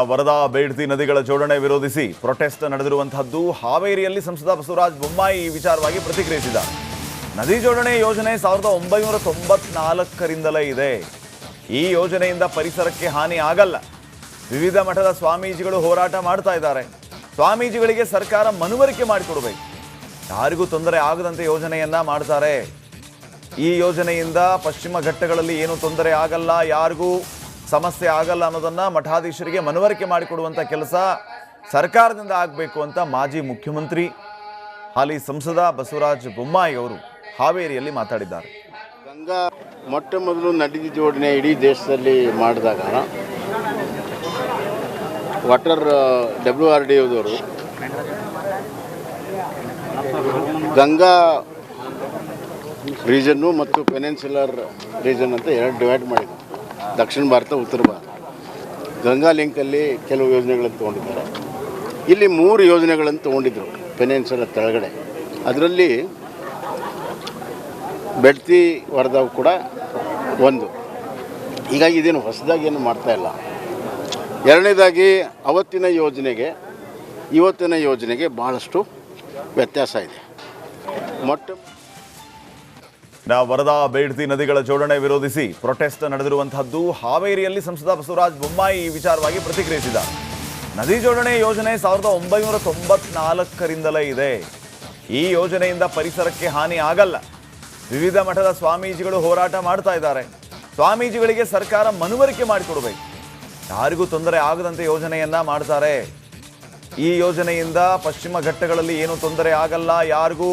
ವರದಾ ಬೇಡ್ತಿ ನದಿಗಳ ಜೋಡಣೆ ವಿರೋಧಿಸಿ ಪ್ರೊಟೆಸ್ಟ್ ನಡೆದಿರುವಂತಹದ್ದು ಹಾವೇರಿಯಲ್ಲಿ ಸಂಸದ ಬಸವರಾಜ ಬೊಮ್ಮಾಯಿ ಈ ವಿಚಾರವಾಗಿ ಪ್ರತಿಕ್ರಿಯಿಸಿದ್ದಾರೆ. ನದಿ ಜೋಡಣೆ ಯೋಜನೆ 1994ರಿಂದಲೇ ಇದೆ. ಈ ಯೋಜನೆಯಿಂದ ಪರಿಸರಕ್ಕೆ ಹಾನಿ ಆಗಲ್ಲ. ವಿವಿಧ ಮಠದ ಸ್ವಾಮೀಜಿಗಳು ಹೋರಾಟ ಮಾಡ್ತಾ ಇದ್ದಾರೆ. ಸ್ವಾಮೀಜಿಗಳಿಗೆ ಸರ್ಕಾರ ಮನವರಿಕೆ ಮಾಡಿಕೊಡಬೇಕು. ಯಾರಿಗೂ ತೊಂದರೆ ಆಗದಂತೆ ಯೋಜನೆಯನ್ನ ಮಾಡ್ತಾರೆ. ಈ ಯೋಜನೆಯಿಂದ ಪಶ್ಚಿಮ ಘಟ್ಟಗಳಲ್ಲಿ ಏನು ತೊಂದರೆ ಆಗಲ್ಲ, ಯಾರಿಗೂ ಸಮಸ್ಯೆ ಆಗಲ್ಲ ಅನ್ನೋದನ್ನ ಮಠಾಧೀಶರಿಗೆ ಮನವರಿಕೆ ಮಾಡಿಕೊಡುವಂಥ ಕೆಲಸ ಸರ್ಕಾರದಿಂದ ಆಗಬೇಕು ಅಂತ ಮಾಜಿ ಮುಖ್ಯಮಂತ್ರಿ ಹಾಲಿ ಸಂಸದ ಬಸವರಾಜ ಬೊಮ್ಮಾಯಿ ಅವರು ಹಾವೇರಿಯಲ್ಲಿ ಮಾತಾಡಿದ್ದಾರೆ. ಗಂಗಾ ಮೊಟ್ಟ ಮೊದಲು ನದಿ ಜೋಡಣೆ ಇಡೀ ದೇಶದಲ್ಲಿ ಮಾಡಿದಾಗ ವಾಟರ್ WRDOದವರು ಗಂಗಾ ರೀಜನ್ನು ಮತ್ತು ಪೆನಿನ್ಸುಲರ್ ರೀಜನ್ ಅಂತ ಎರಡು ಡಿವೈಡ್ ಮಾಡಿದ್ರು. ದಕ್ಷಿಣ ಭಾರತ, ಉತ್ತರ ಭಾರತ. ಗಂಗಾ ಲಿಂಕಲ್ಲಿ ಕೆಲವು ಯೋಜನೆಗಳನ್ನು ತೊಗೊಂಡಿದ್ದಾರೆ. ಇಲ್ಲಿ 3 ಯೋಜನೆಗಳನ್ನು ತೊಗೊಂಡಿದ್ರು ಪೆನಿನ್ಸುಲರ್ ಕೆಳಗಡೆ. ಅದರಲ್ಲಿ ಬೆಡ್ತಿ ವರದಾವು ಕೂಡ ಒಂದು. ಹೀಗಾಗಿ ಇದೇನು ಹೊಸದಾಗಿ ಏನು ಮಾಡ್ತಾ ಇಲ್ಲ. ಎರಡನೇದಾಗಿ ಅವತ್ತಿನ ಯೋಜನೆಗೆ ಇವತ್ತಿನ ಯೋಜನೆಗೆ ಭಾಳಷ್ಟು ವ್ಯತ್ಯಾಸ ಇದೆ. ವರದಾ ಬೇಡ್ತಿ ನದಿಗಳ ಜೋಡಣೆ ವಿರೋಧಿಸಿ ಪ್ರೊಟೆಸ್ಟ್ ನಡೆದಿರುವಂತಹದ್ದು ಹಾವೇರಿಯಲ್ಲಿ ಸಂಸದ ಬಸವರಾಜ ಬೊಮ್ಮಾಯಿ ಈ ವಿಚಾರವಾಗಿ ಪ್ರತಿಕ್ರಿಯಿಸಿದ್ದಾರೆ. ನದಿ ಜೋಡಣೆ ಯೋಜನೆ 1994ರಿಂದಲೇ ಇದೆ. ಈ ಯೋಜನೆಯಿಂದ ಪರಿಸರಕ್ಕೆ ಹಾನಿ ಆಗಲ್ಲ. ವಿವಿಧ ಮಠದ ಸ್ವಾಮೀಜಿಗಳು ಹೋರಾಟ ಮಾಡ್ತಾ ಇದ್ದಾರೆ. ಸ್ವಾಮೀಜಿಗಳಿಗೆ ಸರ್ಕಾರ ಮನವರಿಕೆ ಮಾಡಿಕೊಡಬೇಕು. ಯಾರಿಗೂ ತೊಂದರೆ ಆಗದಂತೆ ಯೋಜನೆಯನ್ನ ಮಾಡ್ತಾರೆ. ಈ ಯೋಜನೆಯಿಂದ ಪಶ್ಚಿಮ ಘಟ್ಟಗಳಲ್ಲಿ ಏನು ತೊಂದರೆ ಆಗಲ್ಲ, ಯಾರಿಗೂ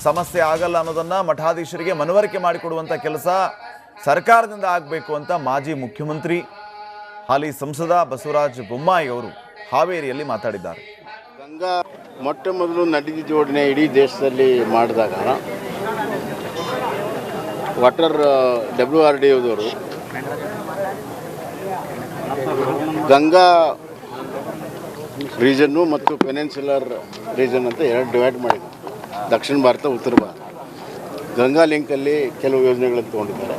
ಸಮಸ್ಯೆ ಆಗಲ್ಲ ಅನ್ನೋದನ್ನ ಮಠಾಧೀಶರಿಗೆ ಮನವರಿಕೆ ಮಾಡಿಕೊಡುವಂಥ ಕೆಲಸ ಸರ್ಕಾರದಿಂದ ಆಗಬೇಕು ಅಂತ ಮಾಜಿ ಮುಖ್ಯಮಂತ್ರಿ ಹಾಲಿ ಸಂಸದ ಬಸವರಾಜ ಬೊಮ್ಮಾಯಿ ಅವರು ಹಾವೇರಿಯಲ್ಲಿ ಮಾತಾಡಿದ್ದಾರೆ. ಗಂಗಾ ಮೊಟ್ಟ ಮೊದಲು ನದಿ ಜೋಡಣೆ ಇಡೀ ದೇಶದಲ್ಲಿ ಮಾಡಿದಾಗ ವಾಟರ್ WRDOದವರು ಗಂಗಾ ರೀಜನ್ನು ಮತ್ತು ಪೆನಿನ್ಸುಲರ್ ರೀಜನ್ ಅಂತ ಎರಡು ಡಿವೈಡ್ ಮಾಡಿದ್ರು. ದಕ್ಷಿಣ ಭಾರತ, ಉತ್ತರ ಭಾರತ. ಗಂಗಾ ಲಿಂಕಲ್ಲಿ ಕೆಲವು ಯೋಜನೆಗಳನ್ನು ತೊಗೊಂಡಿದ್ದಾರೆ.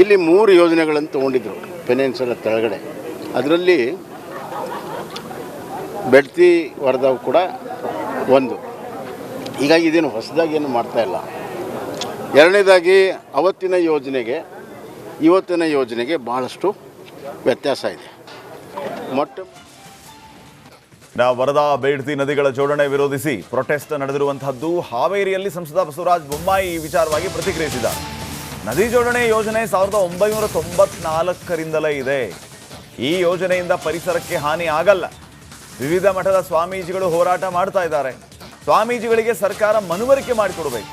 ಇಲ್ಲಿ 3 ಯೋಜನೆಗಳನ್ನು ತೊಗೊಂಡಿದ್ರು ಪೆನಿನ್ಸುಲರ್ ಕೆಳಗಡೆ. ಅದರಲ್ಲಿ ಬೆಡ್ತಿ ವರದಾವು ಕೂಡ ಒಂದು. ಹೀಗಾಗಿ ಇದೇನು ಹೊಸದಾಗಿ ಏನು ಮಾಡ್ತಾ ಇಲ್ಲ. ಎರಡನೇದಾಗಿ ಅವತ್ತಿನ ಯೋಜನೆಗೆ ಇವತ್ತಿನ ಯೋಜನೆಗೆ ಭಾಳಷ್ಟು ವ್ಯತ್ಯಾಸ ಇದೆ. ವರದಾ ಬೇಡ್ತಿ ನದಿಗಳ ಜೋಡಣೆ ವಿರೋಧಿಸಿ ಪ್ರೊಟೆಸ್ಟ್ ನಡೆದಿರುವಂತಹದ್ದು ಹಾವೇರಿಯಲ್ಲಿ ಸಂಸದ ಬಸವರಾಜ ಬೊಮ್ಮಾಯಿ ಈ ವಿಚಾರವಾಗಿ ಪ್ರತಿಕ್ರಿಯಿಸಿದ್ದಾರೆ. ನದಿ ಜೋಡಣೆ ಯೋಜನೆ 1994ರಿಂದಲೇ ಇದೆ. ಈ ಯೋಜನೆಯಿಂದ ಪರಿಸರಕ್ಕೆ ಹಾನಿ ಆಗಲ್ಲ. ವಿವಿಧ ಮಠದ ಸ್ವಾಮೀಜಿಗಳು ಹೋರಾಟ ಮಾಡ್ತಾ ಇದ್ದಾರೆ. ಸ್ವಾಮೀಜಿಗಳಿಗೆ ಸರ್ಕಾರ ಮನವರಿಕೆ ಮಾಡಿಕೊಡಬೇಕು.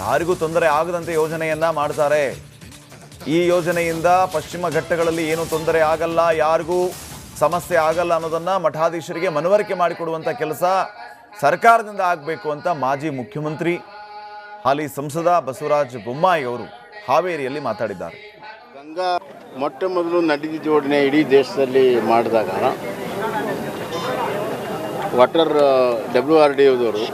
ಯಾರಿಗೂ ತೊಂದರೆ ಆಗದಂತೆ ಯೋಜನೆಯನ್ನ ಮಾಡ್ತಾರೆ. ಈ ಯೋಜನೆಯಿಂದ ಪಶ್ಚಿಮ ಘಟ್ಟಗಳಲ್ಲಿ ಏನು ತೊಂದರೆ ಆಗಲ್ಲ, ಯಾರಿಗೂ ಸಮಸ್ಯೆ ಆಗಲ್ಲ ಅನ್ನೋದನ್ನ ಮಠಾಧೀಶರಿಗೆ ಮನವರಿಕೆ ಮಾಡಿಕೊಡುವಂಥ ಕೆಲಸ ಸರ್ಕಾರದಿಂದ ಆಗಬೇಕು ಅಂತ ಮಾಜಿ ಮುಖ್ಯಮಂತ್ರಿ ಹಾಲಿ ಸಂಸದ ಬಸವರಾಜ ಬೊಮ್ಮಾಯಿ ಅವರು ಹಾವೇರಿಯಲ್ಲಿ ಮಾತಾಡಿದ್ದಾರೆ. ಗಂಗಾ ಮೊಟ್ಟ ಮೊದಲು ನದಿ ಜೋಡಣೆ ಇಡೀ ದೇಶದಲ್ಲಿ ಮಾಡಿದಾಗ ವಾಟರ್ WRDOದವರು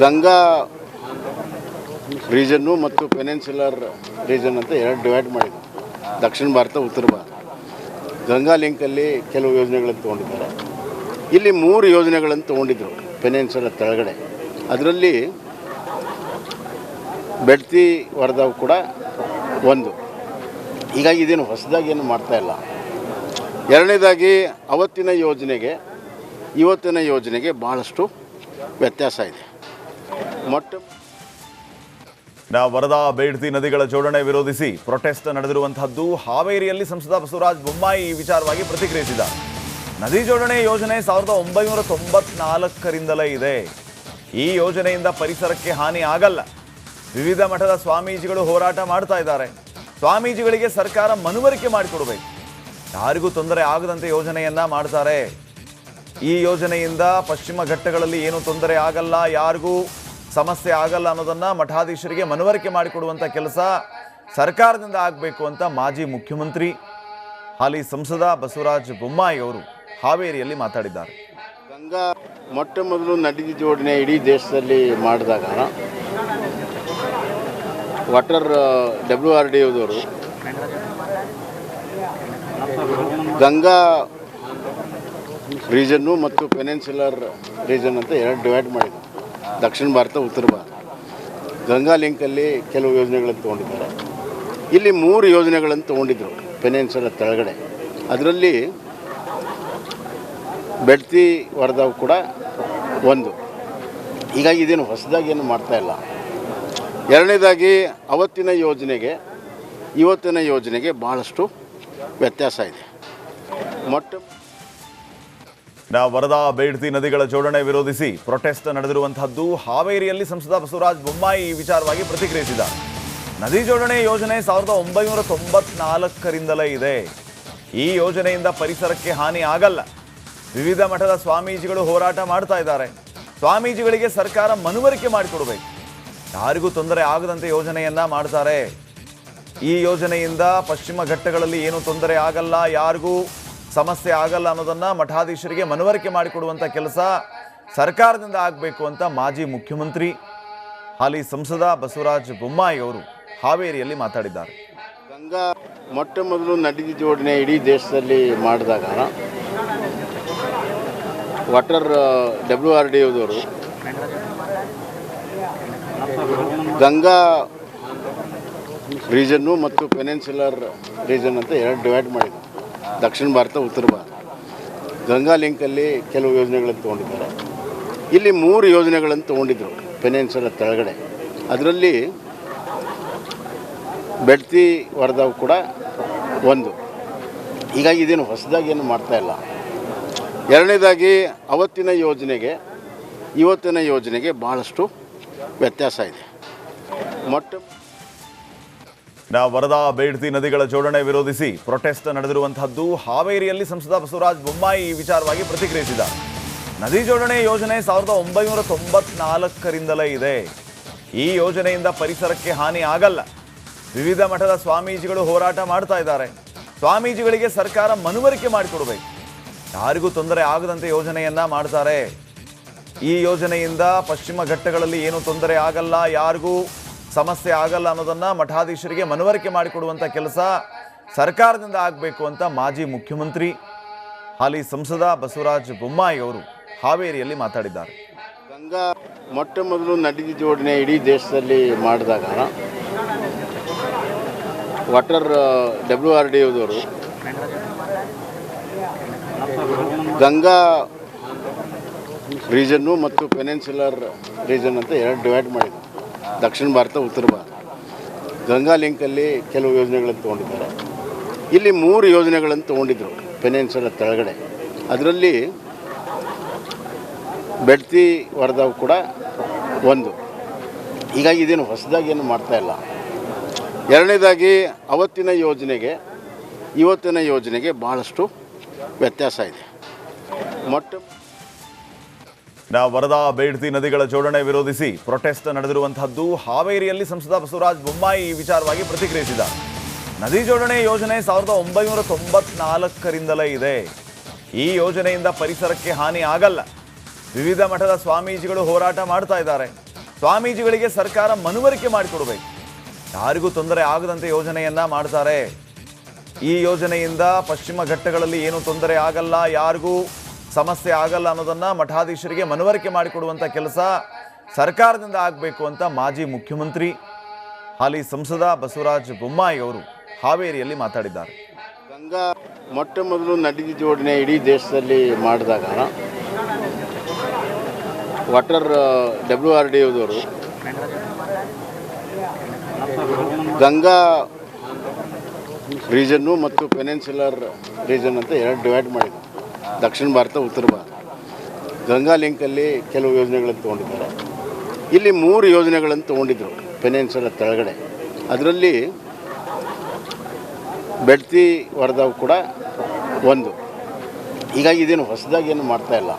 ಗಂಗಾ ರೀಜನ್ನು ಮತ್ತು ಪೆನಿನ್ಸುಲರ್ ರೀಜನ್ ಅಂತ ಎರಡು ಡಿವೈಡ್ ಮಾಡಿದ್ರು. ದಕ್ಷಿಣ ಭಾರತ, ಉತ್ತರ ಭಾರತ. ಗಂಗಾ ಲಿಂಕಲ್ಲಿ ಕೆಲವು ಯೋಜನೆಗಳನ್ನು ತೊಗೊಂಡಿದ್ದಾರೆ. ಇಲ್ಲಿ 3 ಯೋಜನೆಗಳನ್ನು ತೊಗೊಂಡಿದ್ರು ಪೆನಿನ್ಸುಲರ್ ಕೆಳಗಡೆ. ಅದರಲ್ಲಿ ಬೆಡ್ತಿ ವರದಾವು ಕೂಡ ಒಂದು. ಹೀಗಾಗಿ ಇದೇನು ಹೊಸದಾಗಿ ಏನು ಮಾಡ್ತಾ ಇಲ್ಲ. ಎರಡನೇದಾಗಿ ಅವತ್ತಿನ ಯೋಜನೆಗೆ ಇವತ್ತಿನ ಯೋಜನೆಗೆ ಭಾಳಷ್ಟು ವ್ಯತ್ಯಾಸ ಇದೆ. ವರದಾ ಬೇಡ್ತಿ ನದಿಗಳ ಜೋಡಣೆ ವಿರೋಧಿಸಿ ಪ್ರೊಟೆಸ್ಟ್ ನಡೆದಿರುವಂತಹದ್ದು ಹಾವೇರಿಯಲ್ಲಿ ಸಂಸದ ಬಸವರಾಜ ಬೊಮ್ಮಾಯಿ ಈ ವಿಚಾರವಾಗಿ ಪ್ರತಿಕ್ರಿಯಿಸಿದ್ದಾರೆ. ನದಿ ಜೋಡಣೆ ಯೋಜನೆ 1994ರಿಂದಲೇ ಇದೆ. ಈ ಯೋಜನೆಯಿಂದ ಪರಿಸರಕ್ಕೆ ಹಾನಿ ಆಗಲ್ಲ. ವಿವಿಧ ಮಠದ ಸ್ವಾಮೀಜಿಗಳು ಹೋರಾಟ ಮಾಡ್ತಾ ಇದ್ದಾರೆ. ಸ್ವಾಮೀಜಿಗಳಿಗೆ ಸರ್ಕಾರ ಮನವರಿಕೆ ಮಾಡಿಕೊಡಬೇಕು. ಯಾರಿಗೂ ತೊಂದರೆ ಆಗದಂತೆ ಯೋಜನೆಯನ್ನ ಮಾಡ್ತಾರೆ. ಈ ಯೋಜನೆಯಿಂದ ಪಶ್ಚಿಮ ಘಟ್ಟಗಳಲ್ಲಿ ಏನು ತೊಂದರೆ ಆಗಲ್ಲ, ಯಾರಿಗೂ ಸಮಸ್ಯೆ ಆಗಲ್ಲ ಅನ್ನೋದನ್ನ ಮಠಾಧೀಶರಿಗೆ ಮನವರಿಕೆ ಮಾಡಿಕೊಡುವಂಥ ಕೆಲಸ ಸರ್ಕಾರದಿಂದ ಆಗಬೇಕು ಅಂತ ಮಾಜಿ ಮುಖ್ಯಮಂತ್ರಿ ಹಾಲಿ ಸಂಸದ ಬಸವರಾಜ ಬೊಮ್ಮಾಯಿ ಅವರು ಹಾವೇರಿಯಲ್ಲಿ ಮಾತಾಡಿದ್ದಾರೆ. ಗಂಗಾ ಮೊಟ್ಟ ಮೊದಲು ನದಿ ಜೋಡಣೆ ಇಡೀ ದೇಶದಲ್ಲಿ ಮಾಡಿದಾಗ ವಾಟರ್ WRDOದವರು ಗಂಗಾ ರೀಜನ್ನು ಮತ್ತು ಪೆನಿನ್ಸುಲರ್ ರೀಜನ್ ಅಂತ ಎರಡು ಡಿವೈಡ್ ಮಾಡಿದ್ರು. ದಕ್ಷಿಣ ಭಾರತ, ಉತ್ತರ ಭಾರತ. ಗಂಗಾ ಲಿಂಕಲ್ಲಿ ಕೆಲವು ಯೋಜನೆಗಳನ್ನು ತೊಗೊಂಡಿದ್ದಾರೆ. ಇಲ್ಲಿ 3 ಯೋಜನೆಗಳನ್ನು ತೊಗೊಂಡಿದ್ರು ಪೆನಿನ್ಸುಲರ್ ಕೆಳಗಡೆ. ಅದರಲ್ಲಿ ಬೆಡ್ತಿ ವರದಾವ್ ಕೂಡ ಒಂದು. ಹೀಗಾಗಿ ಇದೇನು ಹೊಸದಾಗಿ ಏನು ಮಾಡ್ತಾಯಿಲ್ಲ. ಎರಡನೇದಾಗಿ ಅವತ್ತಿನ ಯೋಜನೆಗೆ ಇವತ್ತಿನ ಯೋಜನೆಗೆ ಭಾಳಷ್ಟು ವ್ಯತ್ಯಾಸ ಇದೆ. ವರದಾ ಬೇಡ್ತಿ ನದಿಗಳ ಜೋಡಣೆ ವಿರೋಧಿಸಿ ಪ್ರೊಟೆಸ್ಟ್ ನಡೆದಿರುವಂತಹದ್ದು. ಹಾವೇರಿಯಲ್ಲಿ ಸಂಸದ ಬಸವರಾಜ ಬೊಮ್ಮಾಯಿ ಈ ವಿಚಾರವಾಗಿ ಪ್ರತಿಕ್ರಿಯಿಸಿದ್ದಾರೆ. ನದಿ ಜೋಡಣೆ ಯೋಜನೆ 1994ರಿಂದಲೇ ಇದೆ. ಈ ಯೋಜನೆಯಿಂದ ಪರಿಸರಕ್ಕೆ ಹಾನಿ ಆಗಲ್ಲ. ವಿವಿಧ ಮಠದ ಸ್ವಾಮೀಜಿಗಳು ಹೋರಾಟ ಮಾಡ್ತಾ ಇದ್ದಾರೆ. ಸ್ವಾಮೀಜಿಗಳಿಗೆ ಸರ್ಕಾರ ಮನವರಿಕೆ ಮಾಡಿಕೊಡಬೇಕು. ಯಾರಿಗೂ ತೊಂದರೆ ಆಗದಂತೆ ಯೋಜನೆಯನ್ನ ಮಾಡ್ತಾರೆ. ಈ ಯೋಜನೆಯಿಂದ ಪಶ್ಚಿಮ ಘಟ್ಟಗಳಲ್ಲಿ ಏನೂ ತೊಂದರೆ ಆಗಲ್ಲ, ಯಾರಿಗೂ ಸಮಸ್ಯೆ ಆಗಲ್ಲ ಅನ್ನೋದನ್ನ ಮಠಾಧೀಶರಿಗೆ ಮನವರಿಕೆ ಮಾಡಿಕೊಡುವಂಥ ಕೆಲಸ ಸರ್ಕಾರದಿಂದ ಆಗಬೇಕು ಅಂತ ಮಾಜಿ ಮುಖ್ಯಮಂತ್ರಿ ಹಾಲಿ ಸಂಸದ ಬಸವರಾಜ ಬೊಮ್ಮಾಯಿ ಅವರು ಹಾವೇರಿಯಲ್ಲಿ ಮಾತಾಡಿದ್ದಾರೆ. ಗಂಗಾ ಮೊಟ್ಟ ಮೊದಲು ನದಿ ಜೋಡಣೆ ಇಡೀ ದೇಶದಲ್ಲಿ ಮಾಡಿದಾಗ ವಾಟರ್ WRDOದವರು ಗಂಗಾ ರೀಜನ್ನು ಮತ್ತು ಪೆನಿನ್ಸುಲರ್ ರೀಜನ್ ಅಂತ ಎರಡು ಡಿವೈಡ್ ಮಾಡಿದ್ರು. ದಕ್ಷಿಣ ಭಾರತ, ಉತ್ತರ ಭಾರತ. ಗಂಗಾ ಲಿಂಕಲ್ಲಿ ಕೆಲವು ಯೋಜನೆಗಳನ್ನು ತೊಗೊಂಡಿದ್ದಾರೆ. ಇಲ್ಲಿ 3 ಯೋಜನೆಗಳನ್ನು ತೊಗೊಂಡಿದ್ರು ಪೆನಿನ್ಸುಲರ್ ಕೆಳಗಡೆ. ಅದರಲ್ಲಿ ಬೆಡ್ತಿ ವರದಾವ್ ಕೂಡ ಒಂದು. ಹೀಗಾಗಿ ಇದೇನು ಹೊಸದಾಗಿ ಏನು ಮಾಡ್ತಾಯಿಲ್ಲ. ಎರಡನೇದಾಗಿ ಅವತ್ತಿನ ಯೋಜನೆಗೆ ಇವತ್ತಿನ ಯೋಜನೆಗೆ ಭಾಳಷ್ಟು ವ್ಯತ್ಯಾಸ ಇದೆ. ವರದಾ ಬೇಡ್ತಿ ನದಿಗಳ ಜೋಡಣೆ ವಿರೋಧಿಸಿ ಪ್ರೊಟೆಸ್ಟ್ ನಡೆದಿರುವಂತಹದ್ದು. ಹಾವೇರಿಯಲ್ಲಿ ಸಂಸದ ಬಸವರಾಜ ಬೊಮ್ಮಾಯಿ ಈ ವಿಚಾರವಾಗಿ ಪ್ರತಿಕ್ರಿಯಿಸಿದ್ದಾರೆ. ನದಿ ಜೋಡಣೆ ಯೋಜನೆ 1994ರಿಂದಲೇ ಇದೆ. ಈ ಯೋಜನೆಯಿಂದ ಪರಿಸರಕ್ಕೆ ಹಾನಿ ಆಗಲ್ಲ. ವಿವಿಧ ಮಠದ ಸ್ವಾಮೀಜಿಗಳು ಹೋರಾಟ ಮಾಡ್ತಾ ಇದ್ದಾರೆ. ಸ್ವಾಮೀಜಿಗಳಿಗೆ ಸರ್ಕಾರ ಮನವರಿಕೆ ಮಾಡಿಕೊಡಬೇಕು. ಯಾರಿಗೂ ತೊಂದರೆ ಆಗದಂತೆ ಯೋಜನೆಯನ್ನ ಮಾಡ್ತಾರೆ. ಈ ಯೋಜನೆಯಿಂದ ಪಶ್ಚಿಮ ಘಟ್ಟಗಳಲ್ಲಿ ಏನೂ ತೊಂದರೆ ಆಗಲ್ಲ, ಯಾರಿಗೂ ಸಮಸ್ಯೆ ಆಗಲ್ಲ ಅನ್ನೋದನ್ನ ಮಠಾಧೀಶರಿಗೆ ಮನವರಿಕೆ ಮಾಡಿಕೊಡುವಂಥ ಕೆಲಸ ಸರ್ಕಾರದಿಂದ ಆಗಬೇಕು ಅಂತ ಮಾಜಿ ಮುಖ್ಯಮಂತ್ರಿ ಹಾಲಿ ಸಂಸದ ಬಸವರಾಜ ಬೊಮ್ಮಾಯಿ ಅವರು ಹಾವೇರಿಯಲ್ಲಿ ಮಾತಾಡಿದ್ದಾರೆ. ಗಂಗಾ ಮೊಟ್ಟ ಮೊದಲು ನದಿ ಜೋಡಣೆ ಇಡೀ ದೇಶದಲ್ಲಿ ಮಾಡಿದಾಗ ವಾಟರ್ WRDOದವರು ಗಂಗಾ ರೀಜನ್ನು ಮತ್ತು ಪೆನಿನ್ಸುಲರ್ ರೀಜನ್ ಅಂತ ಎರಡು ಡಿವೈಡ್ ಮಾಡಿದ್ರು. ದಕ್ಷಿಣ ಭಾರತ, ಉತ್ತರ ಭಾರತ. ಗಂಗಾ ಲಿಂಕಲ್ಲಿ ಕೆಲವು ಯೋಜನೆಗಳನ್ನು ತೊಗೊಂಡಿದ್ದಾರೆ. ಇಲ್ಲಿ 3 ಯೋಜನೆಗಳನ್ನು ತೊಗೊಂಡಿದ್ರು ಪೆನಿನ್ಸುಲರ್ ಕೆಳಗಡೆ. ಅದರಲ್ಲಿ ಬೆಡ್ತಿ ವರದಾವ್ ಕೂಡ ಒಂದು. ಹೀಗಾಗಿ ಇದೇನು ಹೊಸದಾಗಿ ಏನು ಮಾಡ್ತಾಯಿಲ್ಲ. ಎರಡನೇದಾಗಿ ಅವತ್ತಿನ ಯೋಜನೆಗೆ ಇವತ್ತಿನ ಯೋಜನೆಗೆ ಭಾಳಷ್ಟು ವ್ಯತ್ಯಾಸ ಇದೆ. ವರದಾ ಬೇಡ್ತಿ ನದಿಗಳ ಜೋಡಣೆ ವಿರೋಧಿಸಿ ಪ್ರೊಟೆಸ್ಟ್ ನಡೆದಿರುವಂತಹದ್ದು. ಹಾವೇರಿಯಲ್ಲಿ ಸಂಸದ ಬಸವರಾಜ ಬೊಮ್ಮಾಯಿ ಈ ವಿಚಾರವಾಗಿ ಪ್ರತಿಕ್ರಿಯಿಸಿದ್ದಾರೆ. ನದಿ ಜೋಡಣೆ ಯೋಜನೆ 1994ರಿಂದಲೇ ಇದೆ. ಈ ಯೋಜನೆಯಿಂದ ಪರಿಸರಕ್ಕೆ ಹಾನಿ ಆಗಲ್ಲ. ವಿವಿಧ ಮಠದ ಸ್ವಾಮೀಜಿಗಳು ಹೋರಾಟ ಮಾಡ್ತಾ ಇದ್ದಾರೆ. ಸ್ವಾಮೀಜಿಗಳಿಗೆ ಸರ್ಕಾರ ಮನವರಿಕೆ ಮಾಡಿಕೊಡಬೇಕು. ಯಾರಿಗೂ ತೊಂದರೆ ಆಗದಂತೆ ಯೋಜನೆಯನ್ನ ಮಾಡ್ತಾರೆ. ಈ ಯೋಜನೆಯಿಂದ ಪಶ್ಚಿಮ ಘಟ್ಟಗಳಲ್ಲಿ ಏನೂ ತೊಂದರೆ ಆಗಲ್ಲ, ಯಾರಿಗೂ ಸಮಸ್ಯೆ ಆಗಲ್ಲ ಅನ್ನೋದನ್ನ ಮಠಾಧೀಶರಿಗೆ ಮನವರಿಕೆ ಮಾಡಿಕೊಡುವಂಥ ಕೆಲಸ ಸರ್ಕಾರದಿಂದ ಆಗಬೇಕು ಅಂತ ಮಾಜಿ ಮುಖ್ಯಮಂತ್ರಿ ಹಾಲಿ ಸಂಸದ ಬಸವರಾಜ ಬೊಮ್ಮಾಯಿ ಅವರು ಹಾವೇರಿಯಲ್ಲಿ ಮಾತಾಡಿದ್ದಾರೆ. ಗಂಗಾ ಮೊಟ್ಟ ಮೊದಲು ನದಿ ಜೋಡಣೆ ಇಡೀ ದೇಶದಲ್ಲಿ ಮಾಡಿದಾಗ ವಾಟರ್ WRDOದವರು ಗಂಗಾ ರೀಜನ್ನು ಮತ್ತು ಪೆನಿನ್ಸುಲರ್ ರೀಜನ್ ಅಂತ ಎರಡು ಡಿವೈಡ್ ಮಾಡಿದ್ರು. ದಕ್ಷಿಣ ಭಾರತ, ಉತ್ತರ ಭಾರತ. ಗಂಗಾ ಲಿಂಕಲ್ಲಿ ಕೆಲವು ಯೋಜನೆಗಳನ್ನು ತೊಗೊಂಡಿದ್ದಾರೆ. ಇಲ್ಲಿ 3 ಯೋಜನೆಗಳನ್ನು ತೊಗೊಂಡಿದ್ರು ಪೆನಿನ್ಸುಲರ್ ಕೆಳಗಡೆ. ಅದರಲ್ಲಿ ಬೆಡ್ತಿ ವರದಾವ್ ಕೂಡ ಒಂದು. ಹೀಗಾಗಿ ಇದೇನು ಹೊಸದಾಗಿ ಏನು ಮಾಡ್ತಾಯಿಲ್ಲ.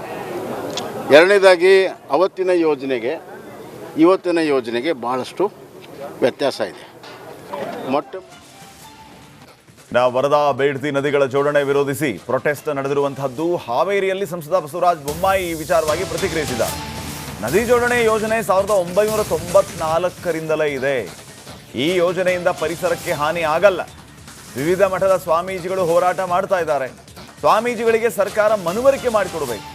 ಎರಡನೇದಾಗಿ ಅವತ್ತಿನ ಯೋಜನೆಗೆ ಇವತ್ತಿನ ಯೋಜನೆಗೆ ಭಾಳಷ್ಟು ವ್ಯತ್ಯಾಸ ಇದೆ. ವರದಾ ಬೇಡ್ತಿ ನದಿಗಳ ಜೋಡಣೆ ವಿರೋಧಿಸಿ ಪ್ರೊಟೆಸ್ಟ್ ನಡೆದಿರುವಂತಹದ್ದು. ಹಾವೇರಿಯಲ್ಲಿ ಸಂಸದ ಬಸವರಾಜ ಬೊಮ್ಮಾಯಿ ಈ ವಿಚಾರವಾಗಿ ಪ್ರತಿಕ್ರಿಯಿಸಿದ್ದಾರೆ. ನದಿ ಜೋಡಣೆ ಯೋಜನೆ 1994ರಿಂದಲೇ ಇದೆ. ಈ ಯೋಜನೆಯಿಂದ ಪರಿಸರಕ್ಕೆ ಹಾನಿ ಆಗಲ್ಲ. ವಿವಿಧ ಮಠದ ಸ್ವಾಮೀಜಿಗಳು ಹೋರಾಟ ಮಾಡ್ತಾ ಇದ್ದಾರೆ. ಸ್ವಾಮೀಜಿಗಳಿಗೆ ಸರ್ಕಾರ ಮನವರಿಕೆ ಮಾಡಿಕೊಡಬೇಕು.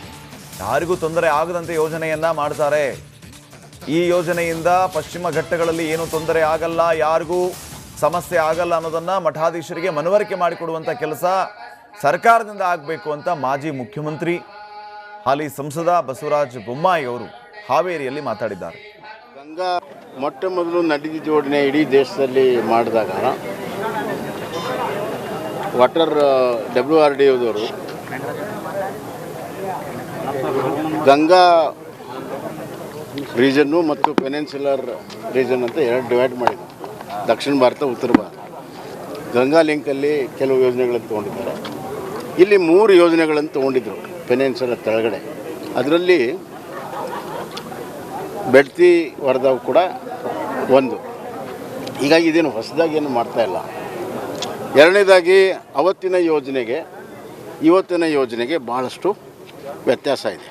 ಯಾರಿಗೂ ತೊಂದರೆ ಆಗದಂತೆ ಯೋಜನೆಯನ್ನ ಮಾಡ್ತಾರೆ. ಈ ಯೋಜನೆಯಿಂದ ಪಶ್ಚಿಮ ಘಟ್ಟಗಳಲ್ಲಿ ಏನೂ ತೊಂದರೆ ಆಗಲ್ಲ, ಯಾರಿಗೂ ಸಮಸ್ಯೆ ಆಗಲ್ಲ ಅನ್ನೋದನ್ನ ಮಠಾಧೀಶರಿಗೆ ಮನವರಿಕೆ ಮಾಡಿಕೊಡುವಂಥ ಕೆಲಸ ಸರ್ಕಾರದಿಂದ ಆಗಬೇಕು ಅಂತ ಮಾಜಿ ಮುಖ್ಯಮಂತ್ರಿ ಹಾಲಿ ಸಂಸದ ಬಸವರಾಜ ಬೊಮ್ಮಾಯಿ ಅವರು ಹಾವೇರಿಯಲ್ಲಿ ಮಾತಾಡಿದ್ದಾರೆ. ಗಂಗಾ ಮೊಟ್ಟ ಮೊದಲು ನದಿ ಜೋಡಣೆ ಇಡೀ ದೇಶದಲ್ಲಿ ಮಾಡಿದಾಗ ವಾಟರ್ WRDOದವರು ಗಂಗಾ ರೀಜನ್ನು ಮತ್ತು ಪೆನಿನ್ಸುಲರ್ ರೀಜನ್ ಅಂತ ಎರಡು ಡಿವೈಡ್ ಮಾಡಿದ್ರು. ದಕ್ಷಿಣ ಭಾರತ, ಉತ್ತರ ಭಾರತ. ಗಂಗಾ ಲಿಂಕಲ್ಲಿ ಕೆಲವು ಯೋಜನೆಗಳನ್ನು ತೊಗೊಂಡಿದ್ದಾರೆ. ಇಲ್ಲಿ 3 ಯೋಜನೆಗಳನ್ನು ತೊಗೊಂಡಿದ್ರು ಪೆನಿನ್ಸುಲರ್ ಕೆಳಗಡೆ. ಅದರಲ್ಲಿ ಬೆಡ್ತಿ ವರದಾವ್ ಕೂಡ ಒಂದು. ಹೀಗಾಗಿ ಇದೇನು ಹೊಸದಾಗಿ ಏನು ಮಾಡ್ತಾಯಿಲ್ಲ. ಎರಡನೇದಾಗಿ ಅವತ್ತಿನ ಯೋಜನೆಗೆ ಇವತ್ತಿನ ಯೋಜನೆಗೆ ಭಾಳಷ್ಟು ವ್ಯತ್ಯಾಸ ಇದೆ.